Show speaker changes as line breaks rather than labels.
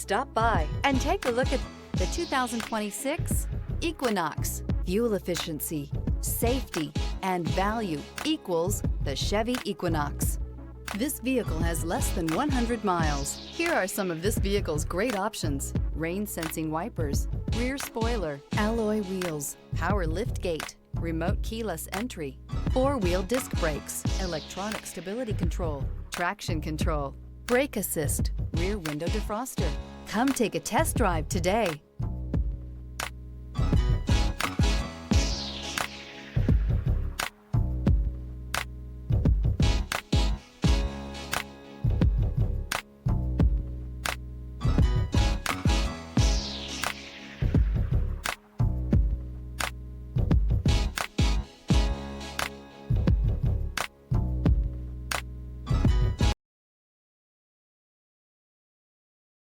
Stop by and take a look at the 2026 Equinox. Fuel efficiency, safety, and value equals the Chevy Equinox. This vehicle has less than 100 miles. Here are some of this vehicle's great options: rain sensing wipers, rear spoiler, alloy wheels, power lift gate, remote keyless entry, four-wheel disc brakes, electronic stability control, traction control, brake assist, rear window defroster. Come take a test drive today.